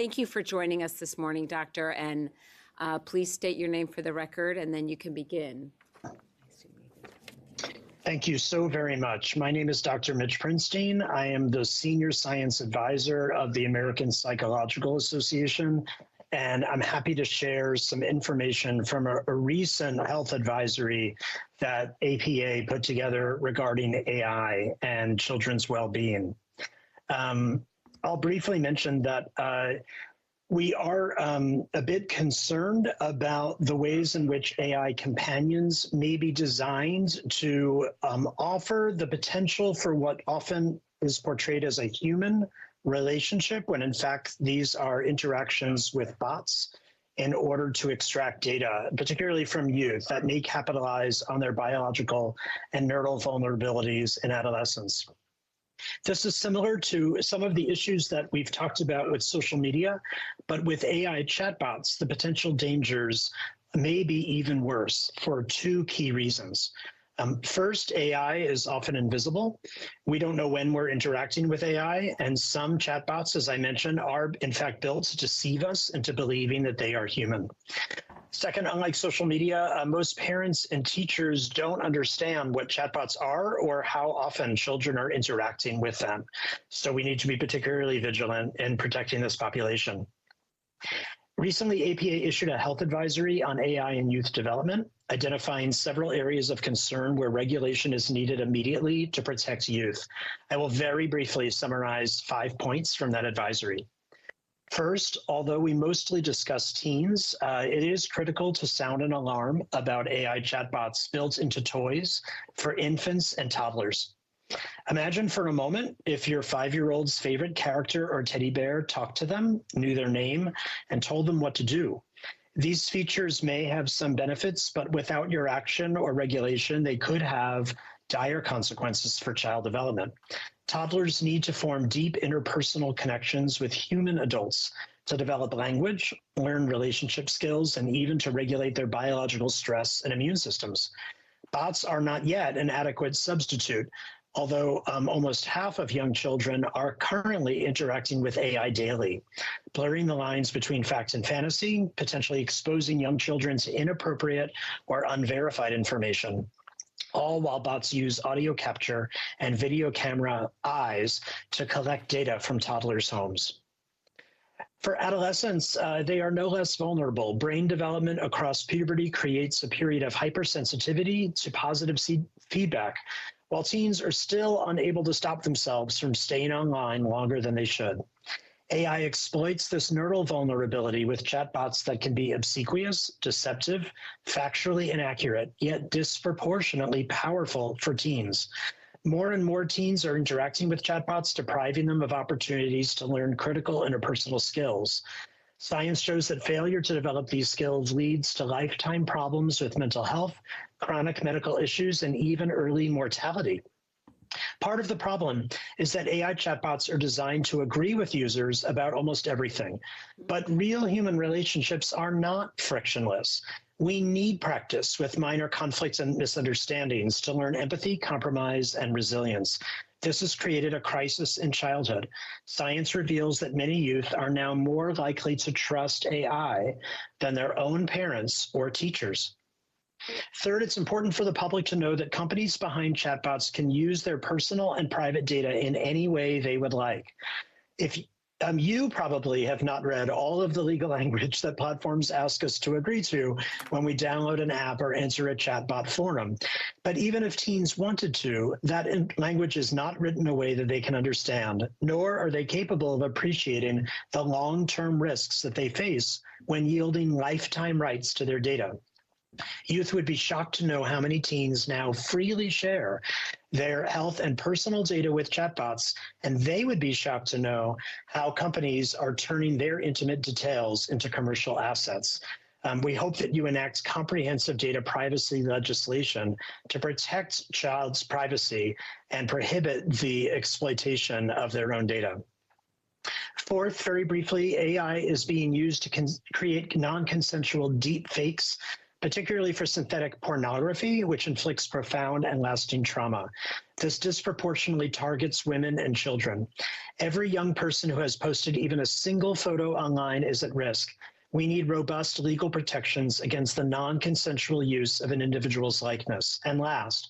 Thank you for joining us this morning, Doctor, and please state your name for the record, and then you can begin. Thank you so very much. My name is Dr. Mitch Prinstein. I am the Senior Science Advisor of the American Psychological Association, and I'm happy to share some information from a recent health advisory that APA put together regarding AI and children's well-being. I'll briefly mention that we are a bit concerned about the ways in which AI companions may be designed to offer the potential for what often is portrayed as a human relationship, when in fact these are interactions with bots in order to extract data, particularly from youth, that may capitalize on their biological and neural vulnerabilities in adolescence. This is similar to some of the issues that we've talked about with social media, but with AI chatbots, the potential dangers may be even worse for two key reasons. First, AI is often invisible. We don't know when we're interacting with AI, and some chatbots, as I mentioned, are in fact built to deceive us into believing that they are human. Second, unlike social media, most parents and teachers don't understand what chatbots are or how often children are interacting with them. So we need to be particularly vigilant in protecting this population. Recently, APA issued a health advisory on AI in youth development, identifying several areas of concern where regulation is needed immediately to protect youth. I will very briefly summarize 5 points from that advisory. First, although we mostly discuss teens, it is critical to sound an alarm about AI chatbots built into toys for infants and toddlers. Imagine for a moment if your 5-year-old's favorite character or teddy bear talked to them, knew their name, and told them what to do. These features may have some benefits, but without your action or regulation, they could have dire consequences for child development. Toddlers need to form deep interpersonal connections with human adults to develop language, learn relationship skills, and even to regulate their biological stress and immune systems. Bots are not yet an adequate substitute, although almost half of young children are currently interacting with AI daily, blurring the lines between fact and fantasy, potentially exposing young children to inappropriate or unverified information, all while bots use audio capture and video camera eyes to collect data from toddlers' homes. For adolescents, they are no less vulnerable. Brain development across puberty creates a period of hypersensitivity to positive feedback, while teens are still unable to stop themselves from staying online longer than they should. AI exploits this neural vulnerability with chatbots that can be obsequious, deceptive, factually inaccurate, yet disproportionately powerful for teens. More and more teens are interacting with chatbots, depriving them of opportunities to learn critical interpersonal skills. Science shows that failure to develop these skills leads to lifetime problems with mental health, chronic medical issues, and even early mortality. Part of the problem is that AI chatbots are designed to agree with users about almost everything, but real human relationships are not frictionless. We need practice with minor conflicts and misunderstandings to learn empathy, compromise, and resilience. This has created a crisis in childhood. Science reveals that many youth are now more likely to trust AI than their own parents or teachers. Third, it's important for the public to know that companies behind chatbots can use their personal and private data in any way they would like. If you probably have not read all of the legal language that platforms ask us to agree to when we download an app or enter a chatbot forum. But even if teens wanted to, that language is not written in a way that they can understand, nor are they capable of appreciating the long-term risks that they face when yielding lifetime rights to their data. Youth would be shocked to know how many teens now freely share their health and personal data with chatbots, and they would be shocked to know how companies are turning their intimate details into commercial assets. We hope that you enact comprehensive data privacy legislation to protect child's privacy and prohibit the exploitation of their own data. Fourth, very briefly, AI is being used to create non-consensual deep fakes particularly for synthetic pornography, which inflicts profound and lasting trauma. This disproportionately targets women and children. Every young person who has posted even a single photo online is at risk. We need robust legal protections against the non-consensual use of an individual's likeness. And last,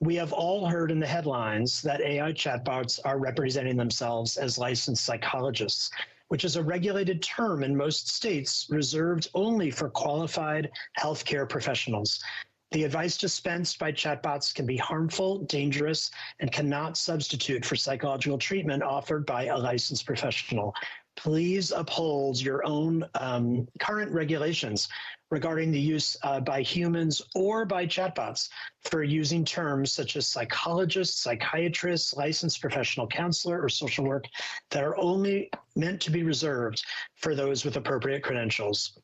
we have all heard in the headlines that AI chatbots are representing themselves as licensed psychologists, which is a regulated term in most states reserved only for qualified healthcare professionals. The advice dispensed by chatbots can be harmful, dangerous, and cannot substitute for psychological treatment offered by a licensed professional. Please uphold your own current regulations regarding the use by humans or by chatbots for using terms such as psychologist, psychiatrist, licensed professional counselor, or social work that are only meant to be reserved for those with appropriate credentials.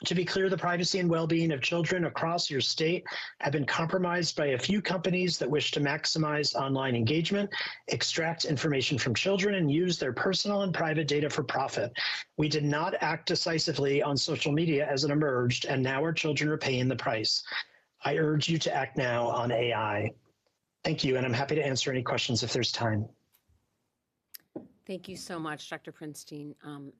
To be clear, the privacy and well-being of children across your state have been compromised by a few companies that wish to maximize online engagement, extract information from children, and use their personal and private data for profit. We did not act decisively on social media as it emerged, and now our children are paying the price. I urge you to act now on AI. Thank you, and I'm happy to answer any questions if there's time. Thank you so much, Dr. Prinstein.